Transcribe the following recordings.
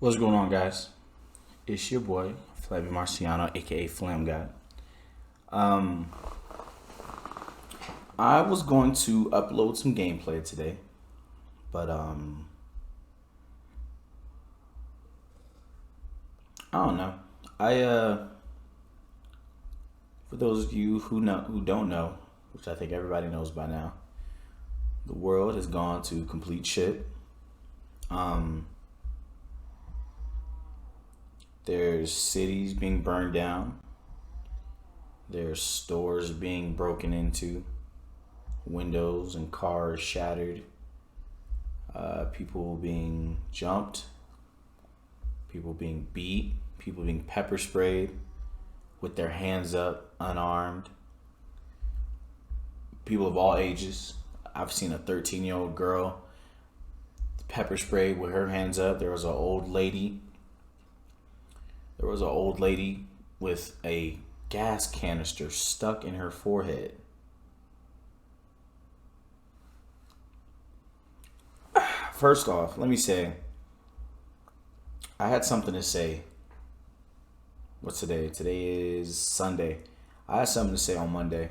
What's going on, guys? It's your boy, FlammyMarciano, aka FlamGawd. Um, I was going to upload some gameplay today, but I don't know. For those of you who don't know, which I think everybody knows by now, the world has gone to complete shit. There's cities being burned down. There's stores being broken into, windows and cars shattered, people being jumped, people being beat, people being pepper sprayed with their hands up, unarmed, people of all ages. I've seen a 13-year-old girl pepper sprayed with her hands up. There was an old lady with a gas canister stuck in her forehead. First off, let me say, I had something to say. What's today? Today is Sunday. I had something to say on Monday.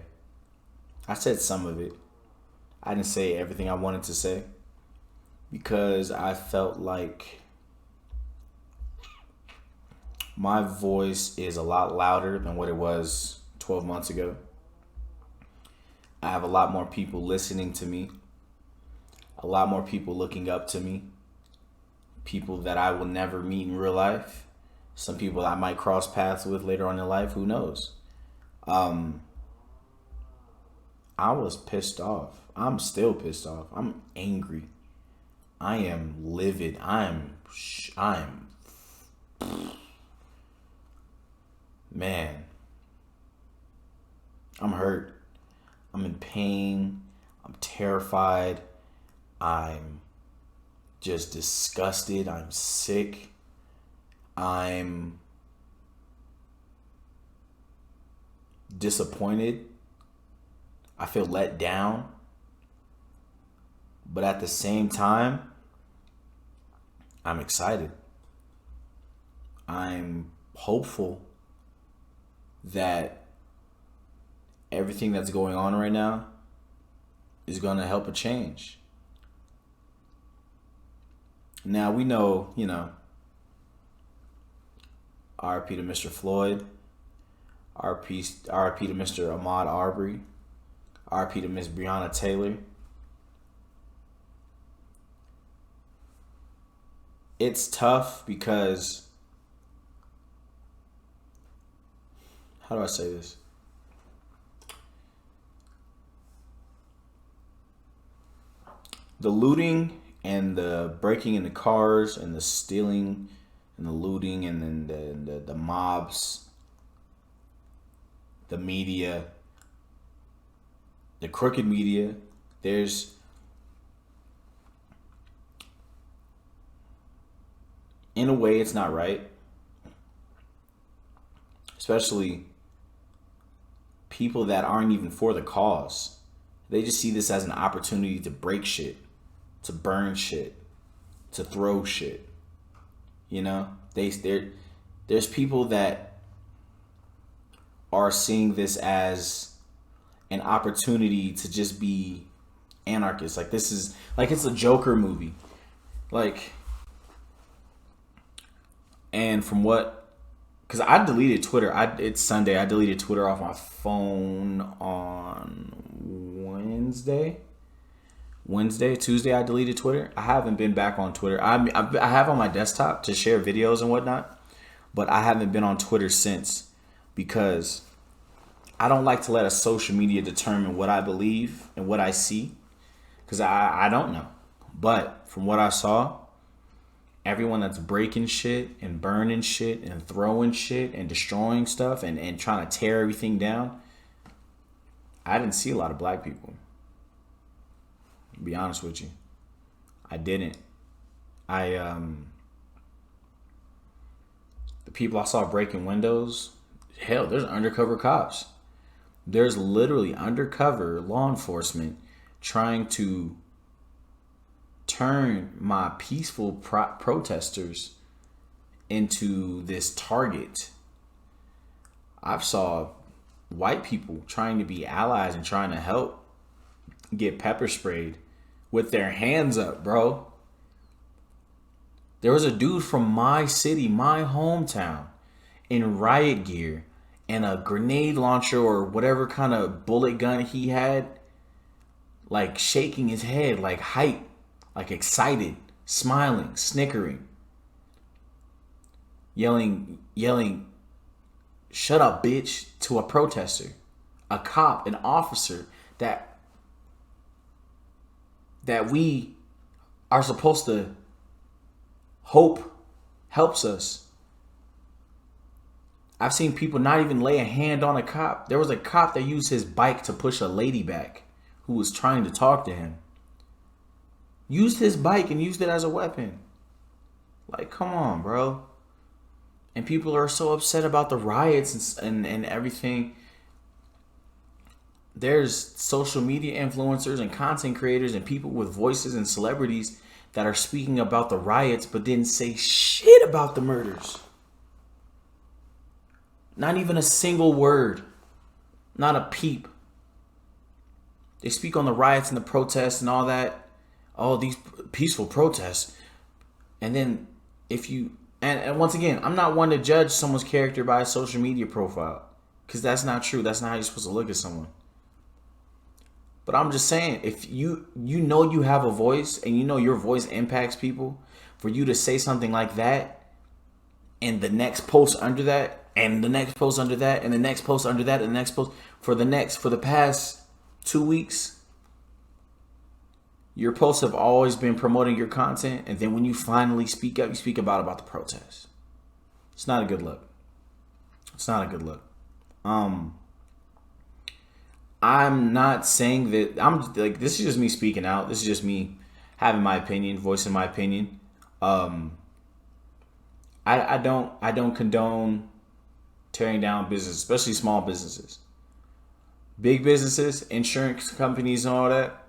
I said some of it. I didn't say everything I wanted to say because I felt like my voice is a lot louder than what it was 12 months ago. I have a lot more people listening to me, a lot more people looking up to me, people that I will never meet in real life, some people I might cross paths with later on in life, who knows. I was pissed off. I'm still pissed off. I'm angry. I am livid. Man, I'm hurt. I'm in pain. I'm terrified. I'm just disgusted. I'm sick. I'm disappointed. I feel let down. But at the same time, I'm excited. I'm hopeful that everything that's going on right now is going to help a change. Now, we know, RIP to Mr. Floyd, RIP to Mr. Ahmaud Arbery, RIP to Miss Breonna Taylor. It's tough because, how do I say this? The looting and the breaking into cars and the stealing and the looting and then the mobs, the media, the crooked media, in a way, it's not right. Especially people that aren't even for the cause. They just see this as an opportunity to break shit, to burn shit, to throw shit. There's people that are seeing this as an opportunity to just be anarchists. Like, this is like it's a Joker movie. And from what, because I deleted Twitter. It's Sunday. I deleted Twitter off my phone on Tuesday. I deleted Twitter. I haven't been back on Twitter. I have on my desktop to share videos and whatnot, but I haven't been on Twitter since because I don't like to let a social media determine what I believe and what I see because I don't know. But from what I saw, everyone that's breaking shit and burning shit and throwing shit and destroying stuff and trying to tear everything down, I didn't see a lot of black people. To be honest with you, I didn't. The people I saw breaking windows, hell, there's undercover cops. There's literally undercover law enforcement trying to turn my peaceful protesters into this Target, I've saw white people trying to be allies and trying to help get pepper sprayed with their hands up, bro. There was a dude from my city, my hometown, in riot gear and a grenade launcher or whatever kind of bullet gun he had, like shaking his head, like hype, like excited, smiling, snickering, yelling, shut up, bitch, to a protester, a cop, an officer that we are supposed to hope helps us. I've seen people not even lay a hand on a cop. There was a cop that used his bike to push a lady back who was trying to talk to him. Used his bike and used it as a weapon. Like, come on, bro. And people are so upset about the riots and everything. There's social media influencers and content creators and people with voices and celebrities that are speaking about the riots but didn't say shit about the murders. Not even a single word. Not a peep. They speak on the riots and the protests and all that. Oh, these peaceful protests. And then if you... And once again, I'm not one to judge someone's character by a social media profile. Because that's not true. That's not how you're supposed to look at someone. But I'm just saying, if you know you have a voice and you know your voice impacts people, for you to say something like that, and the next post under that, and the next post under that, and the next post under that, and the next post for the past 2 weeks, your posts have always been promoting your content, and then when you finally speak up, you speak about the protest. It's not a good look. It's not a good look. I'm not saying that I'm like, this is just me speaking out. This is just me having my opinion, voicing my opinion. I don't condone tearing down business, especially small businesses. Big businesses, insurance companies and all that,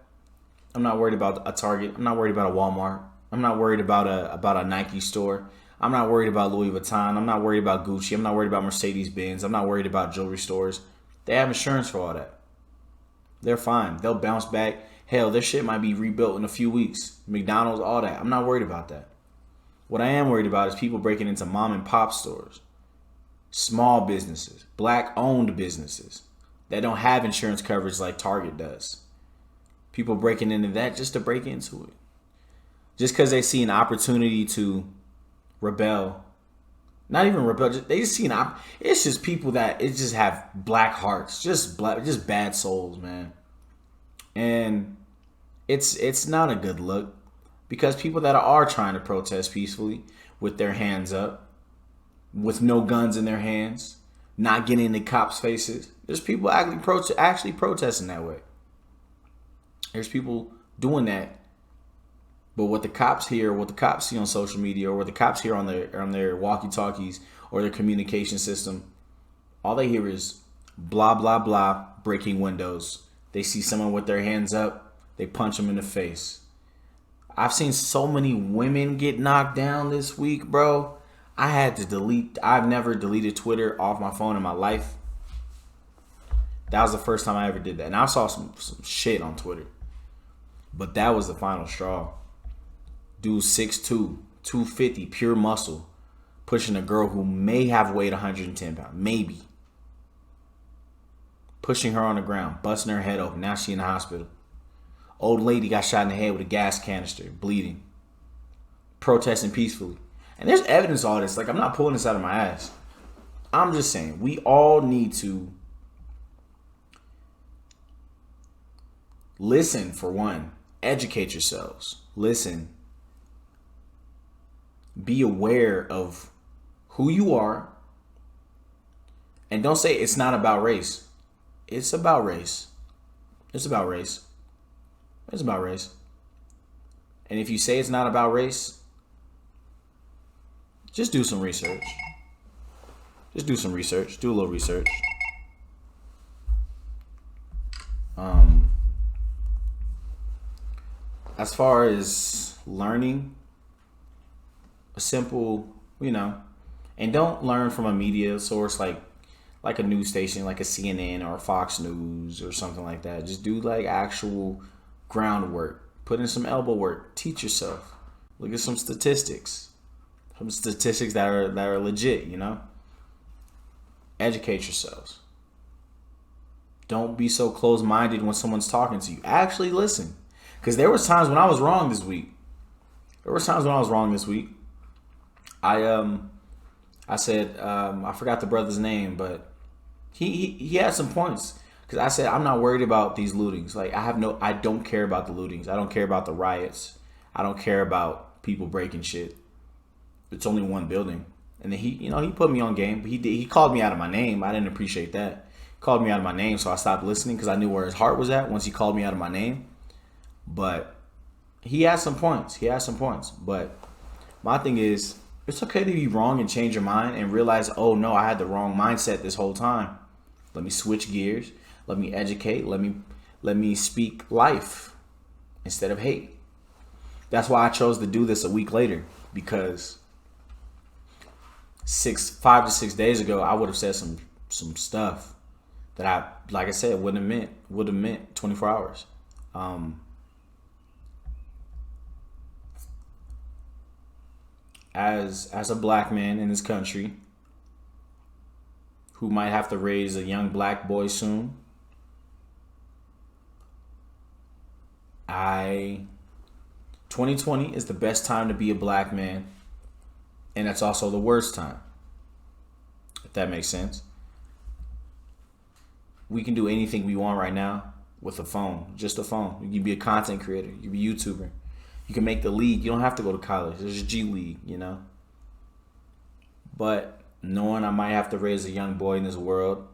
I'm not worried about a Target. I'm not worried about a Walmart. I'm not worried about a Nike store. I'm not worried about Louis Vuitton. I'm not worried about Gucci. I'm not worried about Mercedes-Benz. I'm not worried about jewelry stores. They have insurance for all that. They're fine. They'll bounce back. Hell, their shit might be rebuilt in a few weeks. McDonald's, all that. I'm not worried about that. What I am worried about is people breaking into mom and pop stores, small businesses, black-owned businesses that don't have insurance coverage like Target does. People breaking into that just to break into it. Just because they see an opportunity to rebel. Not even rebel. They just see it's just people that it just have black hearts. Just bad souls, man. And it's not a good look. Because people that are trying to protest peacefully with their hands up, with no guns in their hands, not getting in the cops' faces. There's people actually protesting that way. There's people doing that. But what the cops hear, what the cops see on social media, or what the cops hear on their walkie-talkies or their communication system, all they hear is blah, blah, blah, breaking windows. They see someone with their hands up, they punch them in the face. I've seen so many women get knocked down this week, bro. I've never deleted Twitter off my phone in my life. That was the first time I ever did that. And I saw some shit on Twitter. But that was the final straw. Dude 6'2", 250, pure muscle, pushing a girl who may have weighed 110 pounds. Maybe. Pushing her on the ground, busting her head open. Now she in the hospital. Old lady got shot in the head with a gas canister, bleeding. Protesting peacefully. And there's evidence of all this. Like, I'm not pulling this out of my ass. I'm just saying, we all need to listen, for one. Educate yourselves. Listen. Be aware of who you are. And don't say it's not about race. It's about race. It's about race. It's about race. And if you say it's not about race, just do some research. Just do some research. Do a little research. As far as learning, a simple you know, and don't learn from a media source like a news station, like a CNN or a Fox News or something like that. Just do like actual groundwork. Put in some elbow work. Teach yourself. Look at some statistics. Some statistics that are legit, you know? Educate yourselves. Don't be so closed-minded when someone's talking to you. Actually listen. Because there was times when I was wrong this week. I said I forgot the brother's name, but he had some points. Because I said I'm not worried about these lootings. Like I don't care about the lootings. I don't care about the riots. I don't care about people breaking shit. It's only one building. And then he put me on game. But he called me out of my name. I didn't appreciate that. He called me out of my name, so I stopped listening because I knew where his heart was at once he called me out of my name. But he has some points. But my thing is, it's okay to be wrong and change your mind and realize, oh no, I had the wrong mindset this whole time. Let me switch gears. Let me educate. Let me speak life instead of hate. That's why I chose to do this a week later, because 5 to 6 days ago I would have said some stuff that like I said, would have meant 24 hours. As a black man in this country who might have to raise a young black boy soon, 2020 is the best time to be a black man, and that's also the worst time, if that makes sense. We can do anything we want right now with a phone, just a phone. You can be a content creator, you can be a YouTuber, you can make the league. You don't have to go to college. There's a G League, you know. But knowing I might have to raise a young boy in this world,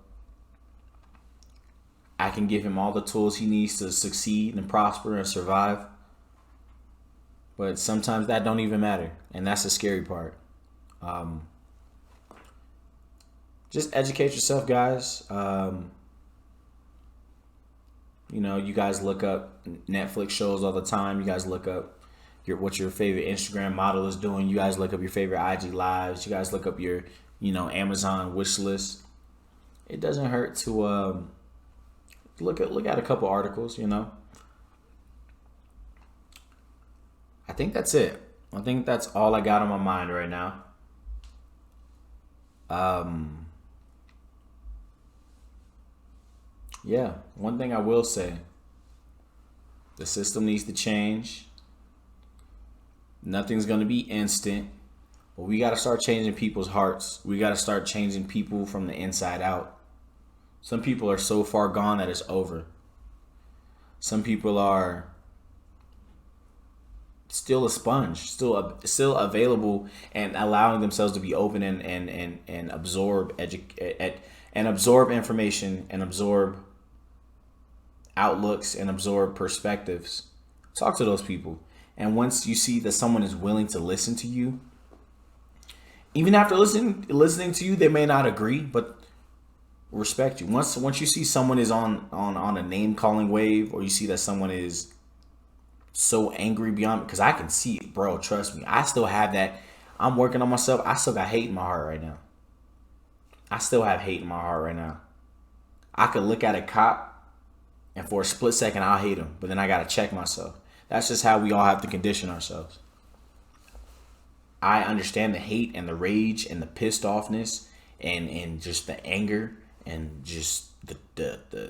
I can give him all the tools he needs to succeed and prosper and survive. But sometimes that don't even matter, and that's the scary part. Just educate yourself, guys. You guys look up Netflix shows all the time. You guys look up what your favorite Instagram model is doing. You guys look up your favorite IG lives. You guys look up your, Amazon wish list. It doesn't hurt to look at a couple articles. I think that's it. I think that's all I got on my mind right now. Yeah, one thing I will say, the system needs to change. Nothing's going to be instant, but we got to start changing people's hearts. We got to start changing people from the inside out. Some people are so far gone that it's over. Some people are still a sponge, still available and allowing themselves to be open and absorb absorb information and absorb outlooks and absorb perspectives. Talk to those people. And once you see that someone is willing to listen to you, even after listening to you, they may not agree, but respect you. Once you see someone is on a name calling wave, or you see that someone is so angry beyond, because I can see it, bro. Trust me. I still have that. I'm working on myself. I still got hate in my heart right now. I still have hate in my heart right now. I could look at a cop and for a split second I'll hate him, but then I gotta check myself. That's just how we all have to condition ourselves. I understand the hate and the rage and the pissed offness and just the anger and just the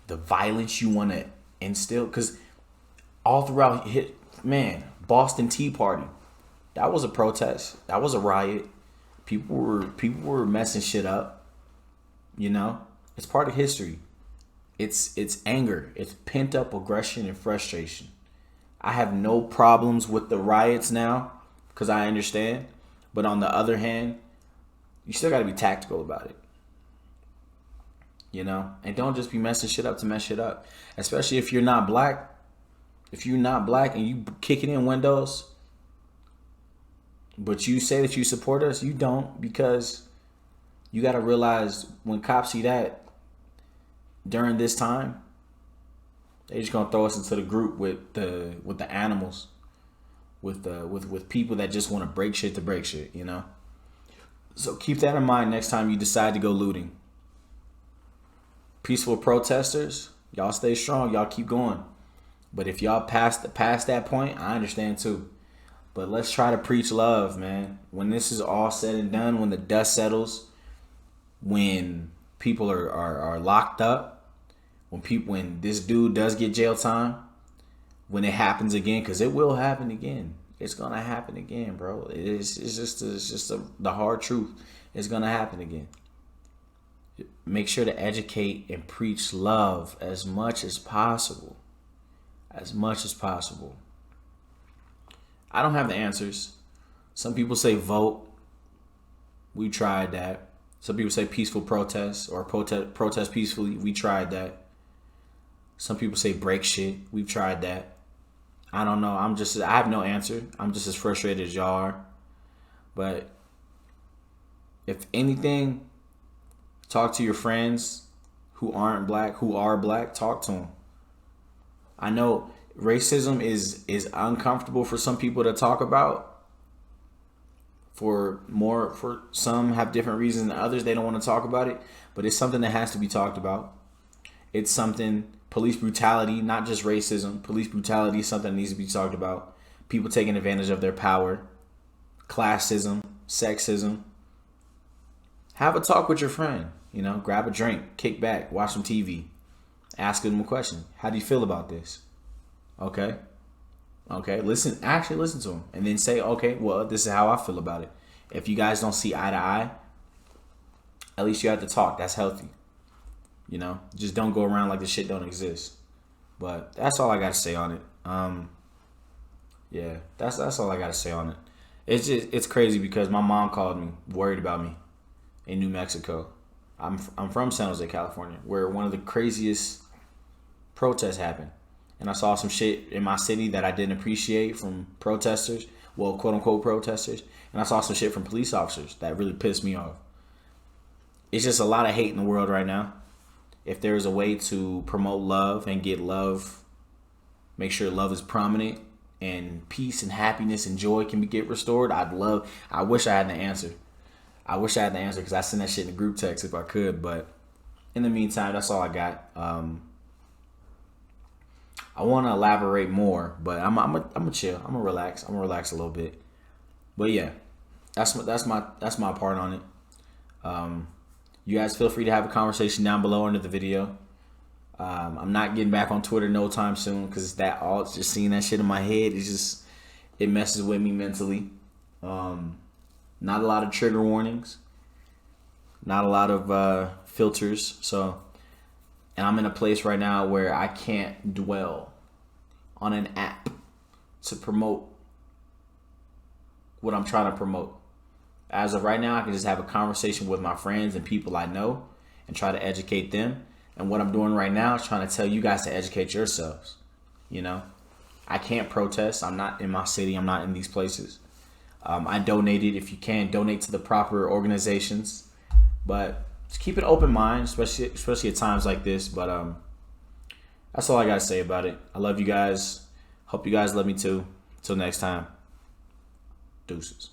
violence you want to instill, because all throughout Boston Tea Party, that was a protest, that was a riot. People were messing shit up. It's part of history. It's anger. It's pent up aggression and frustration. I have no problems with the riots now because I understand. But on the other hand, you still got to be tactical about it. And don't just be messing shit up to mess shit up. Especially if you're not black. If you're not black and you kicking in windows, but you say that you support us, you don't, because you got to realize when cops see that during this time, they just gonna throw us into the group with the animals. with people that just want to break shit to break shit, you know. So keep that in mind next time you decide to go looting. Peaceful protesters, y'all stay strong, y'all keep going. But if y'all past that point, I understand too. But let's try to preach love, man. When this is all said and done, when the dust settles, when people are locked up, when this dude does get jail time, when it happens again, because it will happen again. It's gonna happen again, bro. It's just the hard truth. It's gonna happen again. Make sure to educate and preach love as much as possible. As much as possible. I don't have the answers. Some people say vote. We tried that. Some people say peaceful protest or protest peacefully. We tried that. Some people say break shit. We've tried that. I don't know. I have no answer. I'm just as frustrated as y'all are. But if anything, talk to your friends who aren't black, who are black. Talk to them. I know racism is uncomfortable for some people to talk about. For some have different reasons than others. They don't want to talk about it. But it's something that has to be talked about. It's something. Police brutality, not just racism. Police brutality is something that needs to be talked about. People taking advantage of their power. Classism, sexism. Have a talk with your friend. You know, grab a drink, kick back, watch some TV. Ask them a question. How do you feel about this? Okay. Listen to them. And then say, okay, well, this is how I feel about it. If you guys don't see eye to eye, at least you have to talk. That's healthy. You know, just don't go around like the shit don't exist. But that's all I got to say on it. Yeah, that's all I got to say on it. It's crazy because my mom called me, worried about me in New Mexico. I'm from San Jose, California, where one of the craziest protests happened. And I saw some shit in my city that I didn't appreciate from protesters, well, quote unquote protesters. And I saw some shit from police officers that really pissed me off. It's just a lot of hate in the world right now. If there's a way to promote love and get love, make sure love is prominent and peace and happiness and joy can get restored, I wish I had the answer. I wish I had the answer because I send that shit in the group text if I could. But in the meantime, that's all I got. I want to elaborate more, but I'm gonna chill. I'm gonna relax. I'm gonna relax a little bit. But yeah, that's my part on it. You guys feel free to have a conversation down below under the video. I'm not getting back on Twitter no time soon because it's just seeing that shit in my head. It messes with me mentally. Not a lot of trigger warnings. Not a lot of filters. And I'm in a place right now where I can't dwell on an app to promote what I'm trying to promote. As of right now, I can just have a conversation with my friends and people I know and try to educate them. And what I'm doing right now is trying to tell you guys to educate yourselves. You know, I can't protest. I'm not in my city. I'm not in these places. I donated. If you can, donate to the proper organizations. But just keep an open mind, especially at times like this. But that's all I got to say about it. I love you guys. Hope you guys love me too. Till next time. Deuces.